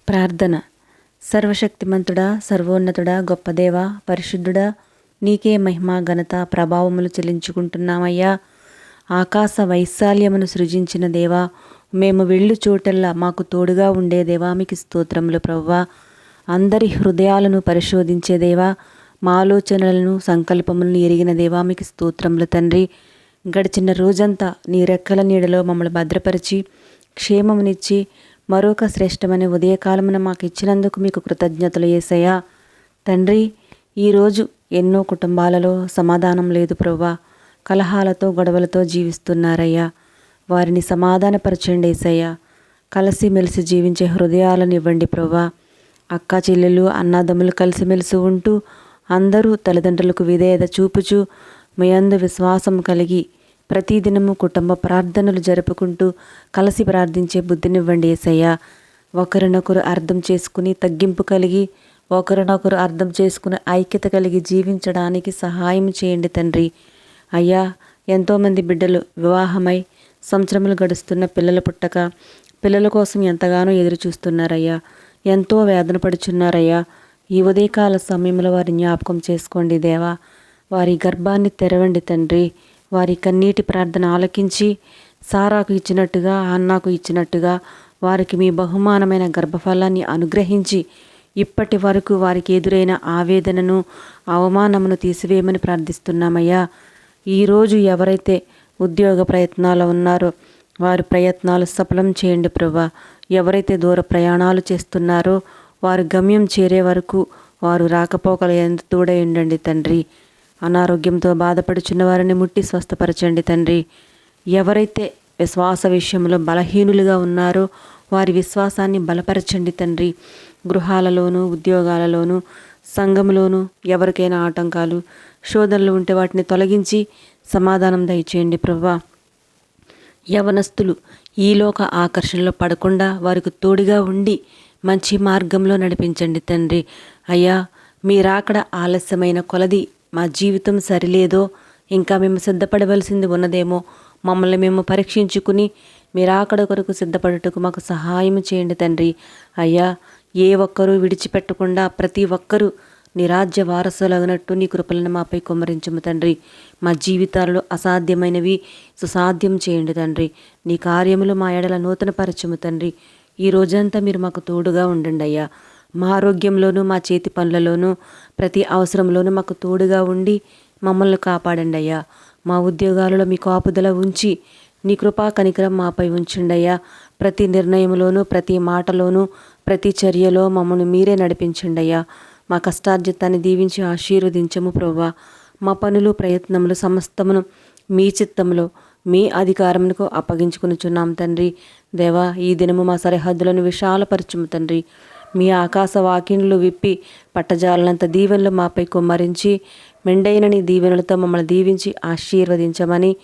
ప్రార్థన. సర్వశక్తిమంతుడా, సర్వోన్నతుడా, గొప్ప దేవా, పరిశుద్ధుడా, నీకే మహిమ, ఘనత, ప్రభావములు చెల్లించుకుంటున్నామయ్యా. ఆకాశ వైశాల్యమును సృజించిన దేవా, మేము వెళ్ళు చోటల్లా మాకు తోడుగా ఉండే దేవా, మీకు స్తోత్రములు ప్రభువా. అందరి హృదయాలను పరిశోధించే దేవా, మా ఆలోచనలను సంకల్పములను ఎరిగిన దేవా, మీకు స్తోత్రములు తండ్రి. గడిచిన రోజంతా నీ రెక్కల నీడలో మమ్మల్ని భద్రపరిచి క్షేమమునిచ్చి మరొక శ్రేష్టమైన ఉదయకాలమున మాకు ఇచ్చినందుకు మీకు కృతజ్ఞతలు యేసయ్యా. తండ్రి, ఈరోజు ఎన్నో కుటుంబాలలో సమాధానం లేదు ప్రభువా. కలహాలతో గొడవలతో జీవిస్తున్నారయ్యా. వారిని సమాధానపరచండి యేసయ్యా. కలిసిమెలిసి జీవించే హృదయాలను ఇవ్వండి ప్రభువా. అక్క చెల్లెలు అన్నదమ్ములు కలిసిమెలిసి ఉంటూ అందరూ తల్లిదండ్రులకు విధేయత చూపుచూ మీ యందు విశ్వాసం కలిగి ప్రతిదినము కుటుంబ ప్రార్థనలు జరుపుకుంటూ కలిసి ప్రార్థించే బుద్ధినివ్వండి యేసయ్యా. ఒకరినొకరు అర్థం చేసుకుని తగ్గింపు కలిగి ఒకరినొకరు అర్థం చేసుకుని ఐక్యత కలిగి జీవించడానికి సహాయం చేయండి తండ్రి. అయ్యా, ఎంతోమంది బిడ్డలు వివాహమై సంవత్సరములు గడుస్తున్న పిల్లలు పుట్టక పిల్లల కోసం ఎంతగానో ఎదురు చూస్తున్నారయ్యా. ఎంతో వేదన పడుచున్నారయ్యా. ఈ ఉదయకాల సమయంలో వారి జ్ఞాపకం చేసుకోండి దేవా. వారి గర్భాన్ని తెరవండి తండ్రి. వారి కన్నీటి ప్రార్థన ఆలకించి సారాకు ఇచ్చినట్టుగా హన్నాకు ఇచ్చినట్టుగా వారికి మీ బహుమానమైన గర్భఫలాన్ని అనుగ్రహించి ఇప్పటి వరకు వారికి ఎదురైన ఆవేదనను అవమానమును తీసివేయమని ప్రార్థిస్తున్నామయ్యా. ఈరోజు ఎవరైతే ఉద్యోగ ప్రయత్నాలు ఉన్నారో వారి ప్రయత్నాలు సఫలం చేయండి ప్రభువా. ఎవరైతే దూర ప్రయాణాలు చేస్తున్నారో వారు గమ్యం చేరే వరకు వారు రాకపోకలు ఎంత తోడై ఉండండి తండ్రి. అనారోగ్యంతో బాధపడుచున్న వారిని ముట్టి స్వస్థపరచండి తండ్రి. ఎవరైతే విశ్వాస విషయంలో బలహీనులుగా ఉన్నారో వారి విశ్వాసాన్ని బలపరచండి తండ్రి. గృహాలలోనూ ఉద్యోగాలలోనూ సంఘంలోనూ ఎవరికైనా ఆటంకాలు శోధనలు ఉంటే వాటిని తొలగించి సమాధానం దయచేయండి ప్రభువా. యవనస్తులు ఈలోక ఆకర్షణలో పడకుండా వారికి తోడుగా ఉండి మంచి మార్గంలో నడిపించండి తండ్రి. అయ్యా, మీరాకడ ఆలస్యమైన కొలది మా జీవితం సరిలేదో ఇంకా మేము సిద్ధపడవలసింది ఉన్నదేమో మమ్మల్ని మేము పరీక్షించుకుని మీరాకడ కొరకు సిద్ధపడుటకు మాకు సహాయం చేయండి తండ్రి. అయ్యా, ఏ ఒక్కరూ విడిచిపెట్టకుండా ప్రతి ఒక్కరూ నీ రాజ్య వారసులగినట్టు నీ కృపలను మాపై కుమ్మరించము తండ్రి. మా జీవితాలలో అసాధ్యమైనవి సుసాధ్యం చేయండి తండ్రి. నీ కార్యములు మా ఎడల నూతనపరచము తండ్రి. ఈ రోజంతా మీరు మాకు తోడుగా ఉండండి అయ్యా. మా ఆరోగ్యంలోనూ మా చేతి పనులలోనూ ప్రతి అవసరంలోనూ మాకు తోడుగా ఉండి మమ్మల్ని కాపాడండి అయ్యా. మా ఉద్యోగాలలో మీ కాపుదల ఉంచి నీ కృపా కనికరం మాపై ఉంచండి అయ్యా. ప్రతి నిర్ణయంలోనూ ప్రతి మాటలోనూ ప్రతి చర్యలో మమ్మల్ని మీరే నడిపించండి అయ్యా. మా కష్టార్జితాన్ని దీవించి ఆశీర్వదించము ప్రభువా. మా పనులు ప్రయత్నములు సమస్తమును మీ చిత్తములో మీ అధికారమునకు అప్పగించుకునిచున్నాం తండ్రి. దేవా, ఈ దినము మా సరిహద్దులను విశాలపరచుము తండ్రి. మీ ఆకాశ వాకిన్లు విప్పి పట్టజాలనంత దీవెనలు మాపై కుమ్మరించి మెండైన నీ దీవెనలతో మమ్మల్ని దీవించి ఆశీర్వదించమని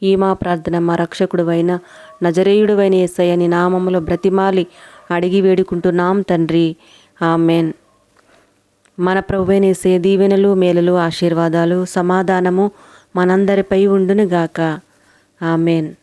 ఈ మా ప్రార్థన మా రక్షకుడు అయిన నజరేయుడువైన యేసయ్య నీ నామములో బ్రతిమాలి అడిగి వేడుకుంటున్నాం తండ్రి. ఆమెన్. మన ప్రభువైన యేసయ్య దీవెనలు మేలులు ఆశీర్వాదాలు సమాధానము మనందరిపై ఉండునుగాక. ఆమెన్.